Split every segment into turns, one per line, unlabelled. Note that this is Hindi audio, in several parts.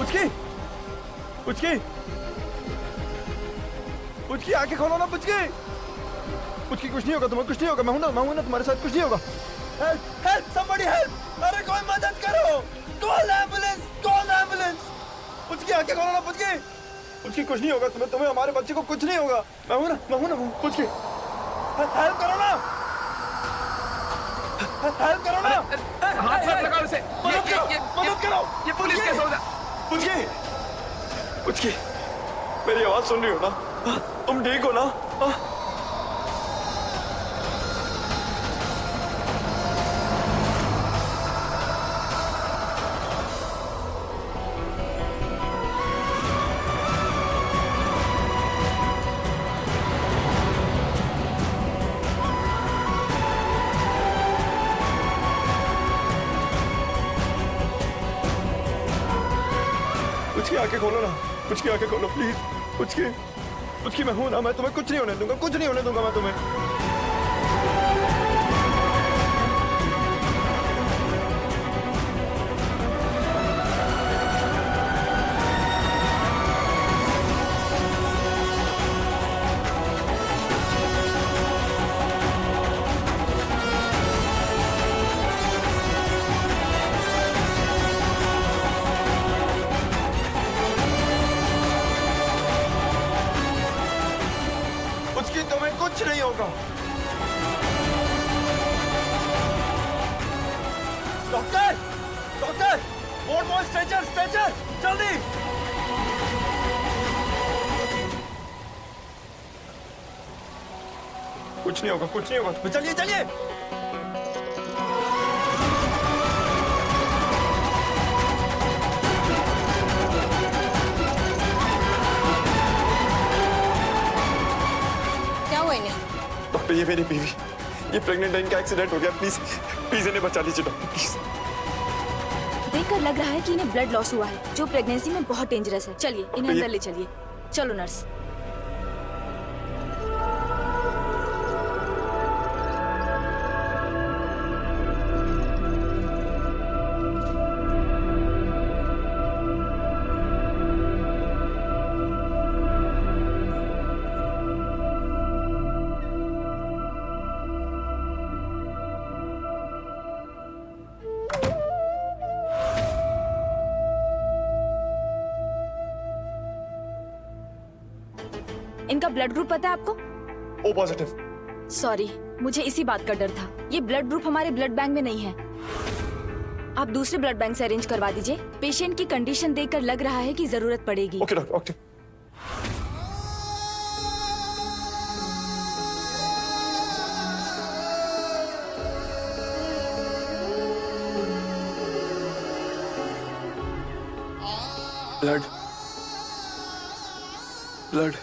पुचकी, पुचकी, पुचकी आंखें खोलो ना पुचकी। पुचकी कुछ नहीं होगा तुम्हें, कुछ नहीं होगा। मैं हूं ना तुम्हारे साथ, कुछ नहीं होगा। हेल्प हेल्प समबडी हेल्प, अरे कोई मदद करो, call ambulance, call ambulance. Puchki आंखें खोलो ना पुचकी। पुचकी कुछ नहीं होगा तुम्हें हमारे बच्चे को कुछ नहीं होगा। मैं हूं ना पुचकी, हेल्प करो ना, हेल्प करो ना।
हाथ मत लगाओ उसे।
मदद करो।
ये पुलिस केस होगा।
पुचकी, पुचकी, मेरी आवाज सुन रही हो ना? तुम ठीक हो ना? पुचकी आंखें खोलो ना, पुचकी आंखें खोलो प्लीज। पुचकी, पुचकी मैं हूं ना, मैं तुम्हें कुछ नहीं होने दूंगा, कुछ नहीं होने दूंगा मैं तुम्हें। पुचकी तुम्हें कुछ नहीं होगा। Doctor, doctor, board stretcher, stretcher, जल्दी। कुछ नहीं होगा, कुछ नहीं होगा। चलिए चलिए।
क्या हुआ इन्हें?
डॉक्टर ये मेरी बीवी, ये प्रेग्नेंट है, इनका एक्सीडेंट हो गया, प्लीज प्लीज इन्हें बचा लीजिए डॉक्टर प्लीज।
देखकर लग रहा है कि इन्हें ब्लड लॉस हुआ है, जो प्रेगनेंसी में बहुत डेंजरस है। चलिए इन्हें अंदर ले चलिए। चलो नर्स। इनका ब्लड ग्रुप पता है आपको?
O positive.
सॉरी, मुझे इसी बात का डर था। ये ब्लड ग्रुप हमारे ब्लड बैंक में नहीं है। आप दूसरे ब्लड बैंक से अरेंज करवा दीजिए। पेशेंट की कंडीशन देखकर लग रहा है कि जरूरत पड़ेगी।
Okay doctor, okay. Blood, blood,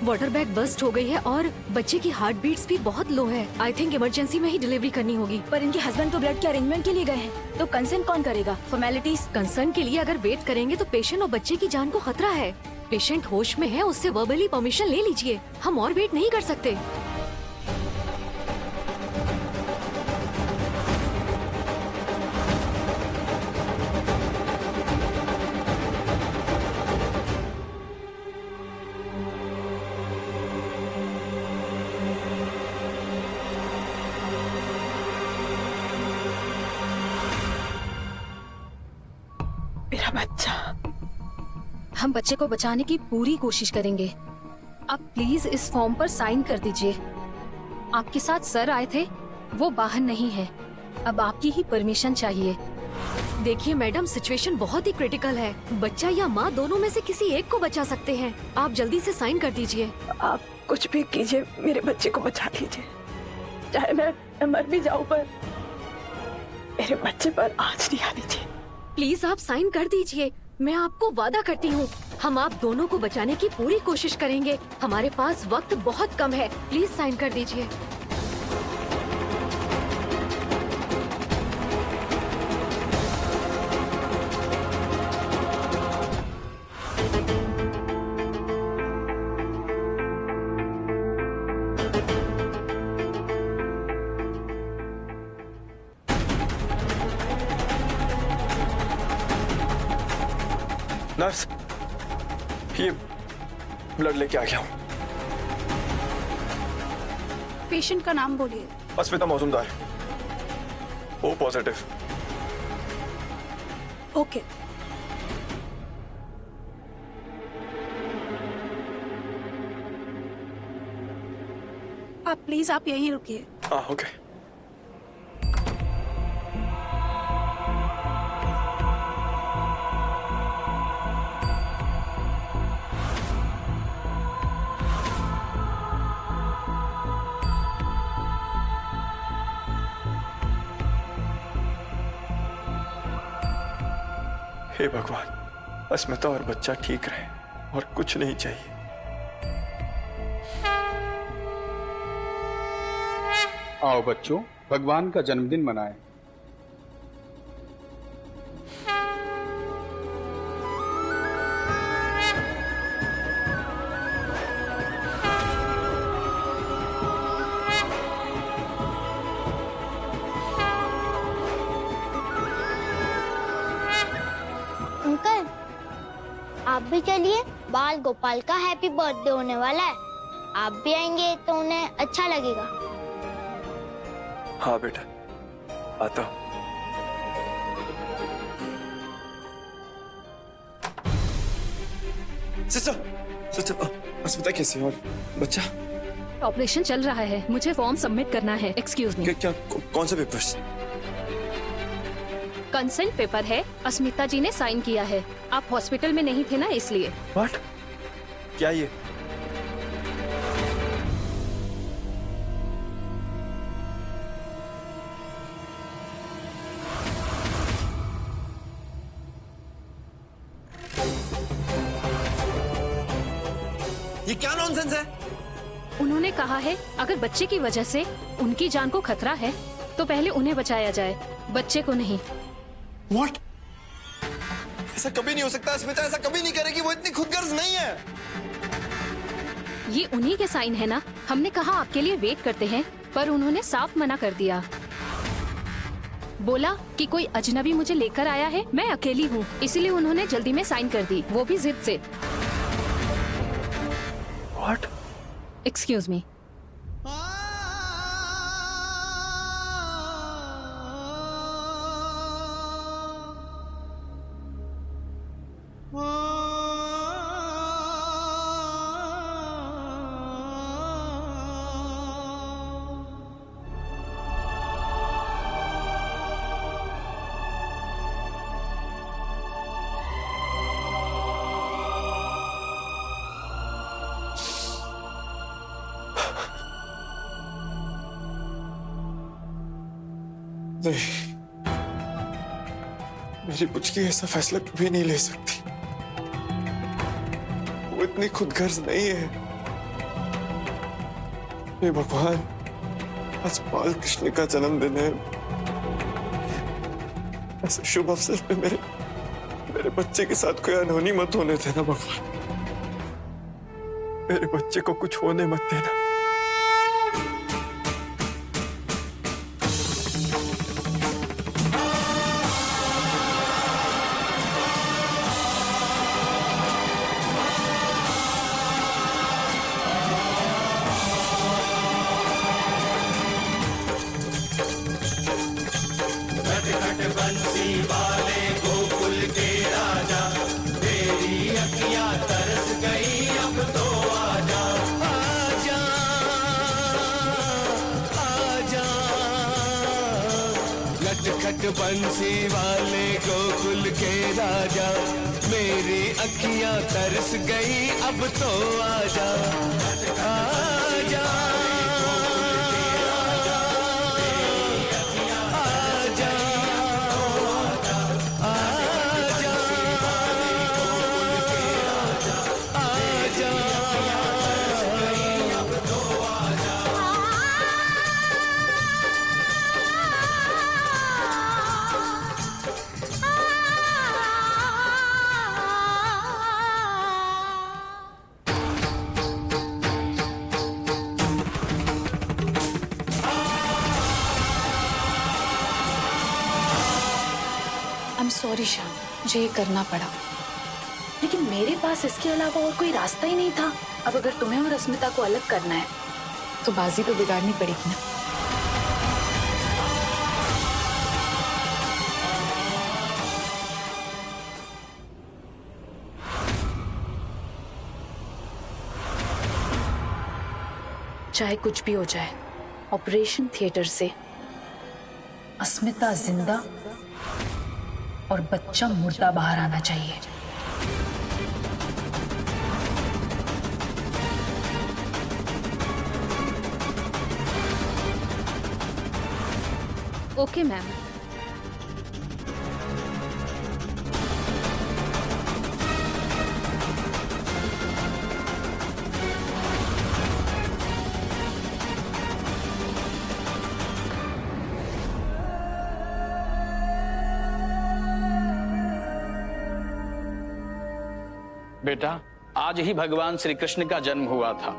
water bag burst हो गई है और बच्चे की हार्ट बीट्स भी बहुत लो है। आई थिंक इमरजेंसी में ही डिलीवरी करनी होगी।
पर इनके हस्बैंड तो ब्लड के अरेंजमेंट के लिए गए हैं, तो कंसर्न कौन करेगा? फॉर्मेलिटीज।
कंसर्न के लिए अगर वेट करेंगे तो पेशेंट और बच्चे की जान को खतरा है। पेशेंट होश में है, उससे वर्बली परमिशन ले लीजिए। हम और वेट नहीं कर सकते।
मेरा बच्चा।
हम बच्चे को बचाने की पूरी कोशिश करेंगे। आप प्लीज इस फॉर्म पर साइन कर दीजिए। आपके साथ सर आए थे, वो बाहर नहीं है। अब आपकी ही परमिशन चाहिए। देखिए मैडम, सिचुएशन बहुत ही क्रिटिकल है। बच्चा या माँ दोनों में से किसी एक को बचा सकते हैं। आप जल्दी से साइन कर दीजिए।
आप कुछ भी कीजिए, मेरे बच्चे को बचा लीजिए। चाहे मैं मर भी जाऊं, पर मेरे बच्चे पर आँच नहीं आनी चाहिए।
प्लीज आप साइन कर दीजिए। मैं आपको वादा करती हूँ, हम आप दोनों को बचाने की पूरी कोशिश करेंगे। हमारे पास वक्त बहुत कम है। प्लीज साइन कर दीजिए।
नर्स, ये ब्लड लेके आ गया हूँ।
पेशेंट का नाम बोलिए।
अस्मिता मौजूमदार, ओ पॉजिटिव।
ओके। आप प्लीज आप यहीं रुकिए।
हाँ ओके। हे भगवान, अस्मिता और बच्चा ठीक रहे और कुछ नहीं चाहिए।
आओ बच्चों, भगवान का जन्मदिन मनाएं।
अंकल, आप भी चलिए। बाल गोपाल का हैप्पी बर्थडे होने वाला है। आप भी आएंगे तो उन्हें अच्छा लगेगा।
हाँ बेटा, आता हूँ। अस्मिता कैसी है और बच्चा?
ऑपरेशन चल रहा है, मुझे फॉर्म सबमिट करना है। Excuse me.
क्या कौन से पेपर्स?
कंसेंट पेपर है, अस्मिता जी ने साइन किया है। आप हॉस्पिटल में नहीं थे ना, इसलिए।
व्हाट? क्या ये? ये क्या नॉनसेंस है?
उन्होंने कहा है अगर बच्चे की वजह से उनकी जान को खतरा है तो पहले उन्हें बचाया जाए, बच्चे को नहीं।
What? ऐसा कभी नहीं हो सकता। अस्मिता ऐसा कभी नहीं करेगी, वो इतनी खुदगर्ज नहीं है।
ये उन्हीं के साइन है ना। हमने कहा आपके लिए वेट करते हैं, पर उन्होंने साफ मना कर दिया। बोला कि कोई अजनबी मुझे लेकर आया है, मैं अकेली हूँ, इसलिए उन्होंने जल्दी में साइन कर दी, वो भी जिद से।
What?
Excuse me.
नहीं, मेरी पुचकी ऐसा फैसला कभी नहीं ले सकती। वो इतनी खुदगर्ज नहीं है। हे भगवान, आज बाल कृष्ण का जन्मदिन है। ऐसे शुभ अवसर पे मेरे बच्चे के साथ कोई अनहोनी मत होने देना भगवान। मेरे बच्चे को कुछ होने मत देना।
खट बंसी वाले गोकुल के राजा, मेरी अखियां तरस गई, अब तो आजा आजा आजा
सॉरी श्याम, मुझे ये करना पड़ा।
लेकिन मेरे पास इसके अलावा और कोई रास्ता ही नहीं था। अब अगर तुम्हें और अस्मिता को अलग करना है तो बाजी तो बिगाड़नी पड़ेगी ना। चाहे कुछ भी हो जाए, ऑपरेशन थिएटर से अस्मिता जिंदा और बच्चा मुर्दा बाहर आना चाहिए।
Okay ma'am.
बेटा, आज ही भगवान श्री कृष्ण का जन्म हुआ था।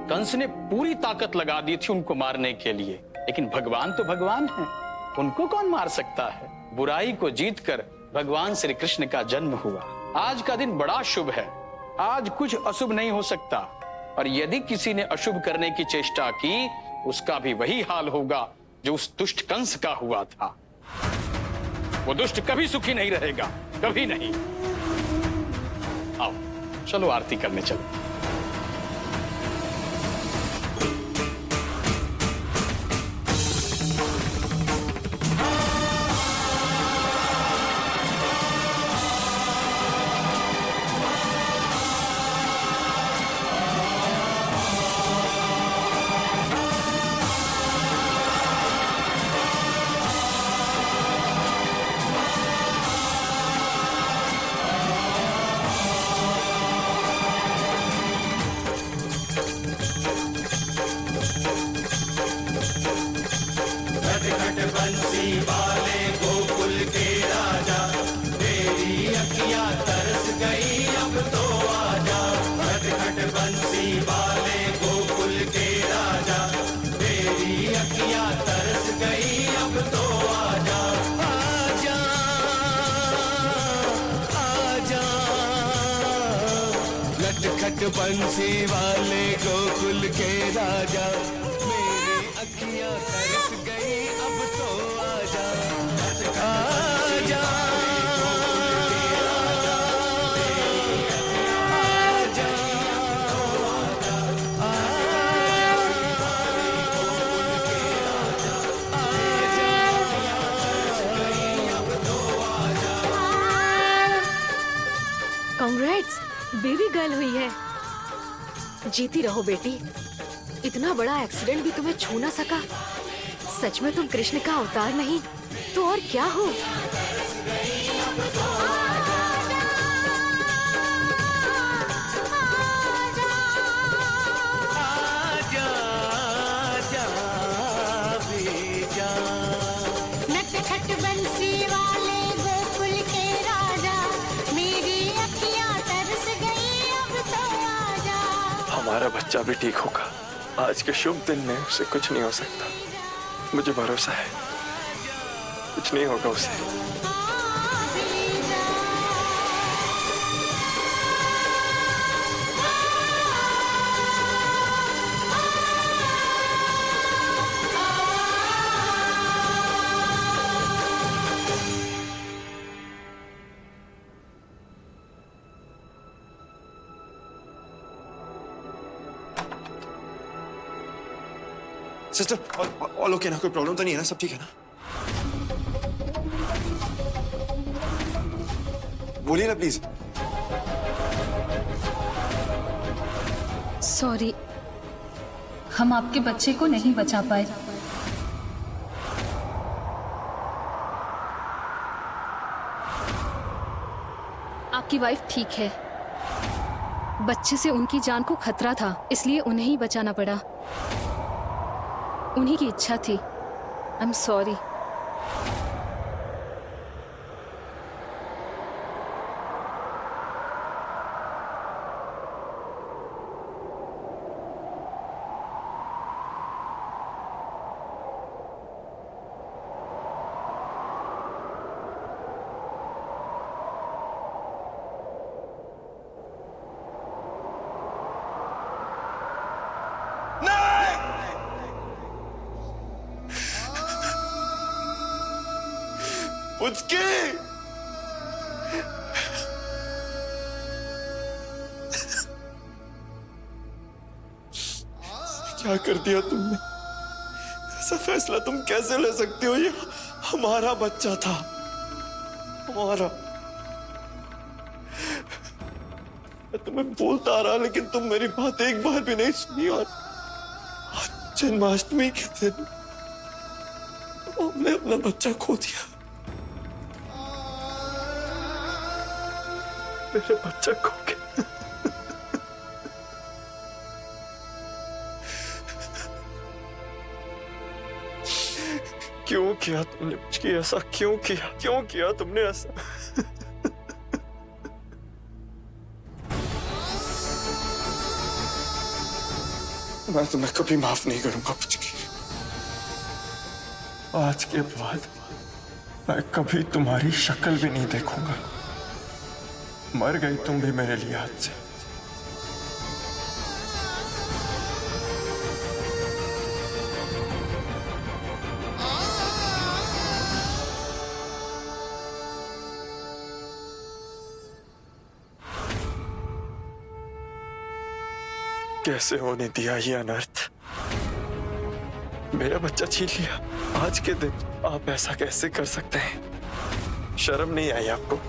कंस ने पूरी ताकत लगा दी थी उनको मारने के लिए, लेकिन भगवान तो भगवान हैं, उनको कौन मार सकता है। बुराई को जीतकर भगवान श्री कृष्ण का जन्म हुआ। आज का दिन बड़ा शुभ है, आज कुछ अशुभ नहीं हो सकता, और यदि किसी ने अशुभ करने की चेष्टा की उसका भी वही हाल होगा जो उस दुष्ट कंस का हुआ था। वो दुष्ट कभी सुखी नहीं रहेगा, कभी नहीं। आओ चलो आरती करने चलो।
खट बंसी वाले गोकुल के राजा, मेरी अखियां तरस गई अब तो आजा, आजा,
कांग्रेट्स, बेबी गर्ल हुई है। जीती रहो बेटी। इतना बड़ा एक्सीडेंट भी तुम्हें छू ना सका। सच में तुम कृष्ण का अवतार नहीं तो और क्या हो।
नटखट बंसी वाले गोकुल के राजा, मेरी अखियां तरस गई अब तो आजा।
हमारा बच्चा भी ठीक होगा। आज के शुभ दिन में उसे कुछ नहीं हो सकता, मुझे भरोसा है। कुछ नहीं होगा उसे।
सिस्टर, ऑल ओके ना? कोई प्रॉब्लम तो नहीं है ना? सब ठीक है ना? बोलिए ना प्लीज।
सॉरी, हम आपके बच्चे को नहीं बचा पाए। आपकी वाइफ ठीक है। बच्चे से उनकी जान को खतरा था, इसलिए उन्हें ही बचाना पड़ा। उन्हीं की इच्छा थी। I am sorry.
पुचकी क्या कर दिया तुमने? ऐसा फैसला तुम कैसे ले सकती हो? ये हमारा बच्चा था, हमारा। मैं तुम्हें बोलता आ रहा, लेकिन तुम मेरी बात एक बार भी नहीं सुनी। और आज जन्माष्टमी के दिन हमने अपना बच्चा खो दिया। मेरे बच्चा खो गया। क्यों किया तुमने मुझे ऐसा? क्यों किया तुमने ऐसा? मैं तुम्हें कभी माफ नहीं करूंगा पुचकी। आज के बाद मैं कभी तुम्हारी शक्ल भी नहीं देखूंगा। मर गई तुम भी मेरे लिए आज से। कैसे होने दिया ये अनर्थ? मेरा बच्चा छीन लिया। आज के दिन आप ऐसा कैसे कर सकते हैं? शर्म नहीं आई आपको?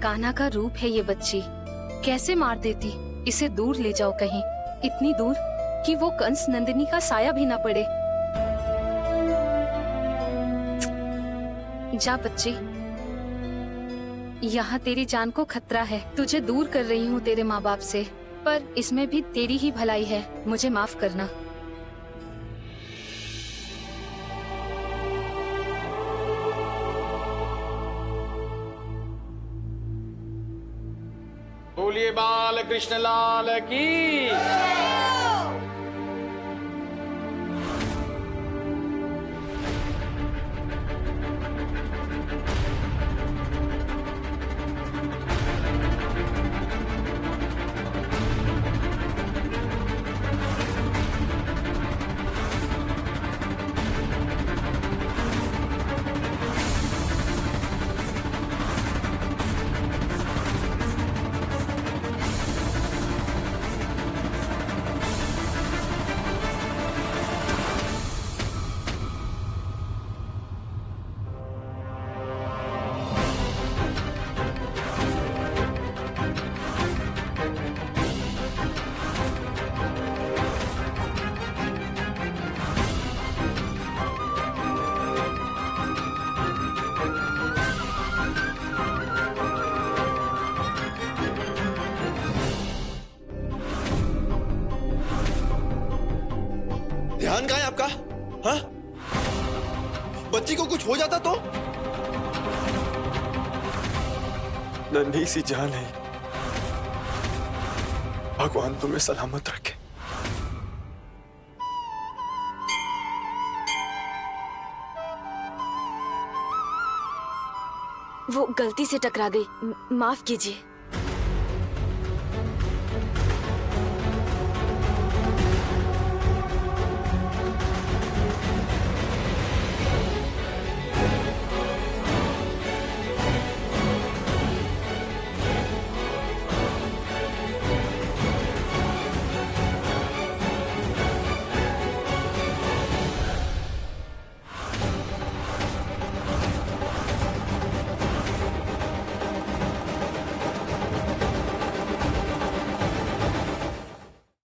कान्हा का रूप है ये बच्ची, कैसे मार देती। इसे दूर ले जाओ कहीं, इतनी दूर कि वो कंस नंदिनी का साया भी ना पड़े। जा बच्ची, यहाँ तेरी जान को खतरा है। तुझे दूर कर रही हूँ तेरे माँ बाप से, पर इसमें भी तेरी ही भलाई है। मुझे माफ करना।
बोलिए बाल कृष्ण लाल की।
ध्यान कहाँ है आपका? हाँ? बच्ची को कुछ हो जाता तो? नन्ही सी जान है। भगवान तुम्हें सलामत रखे।
वो गलती से टकरा गई, माफ कीजिए।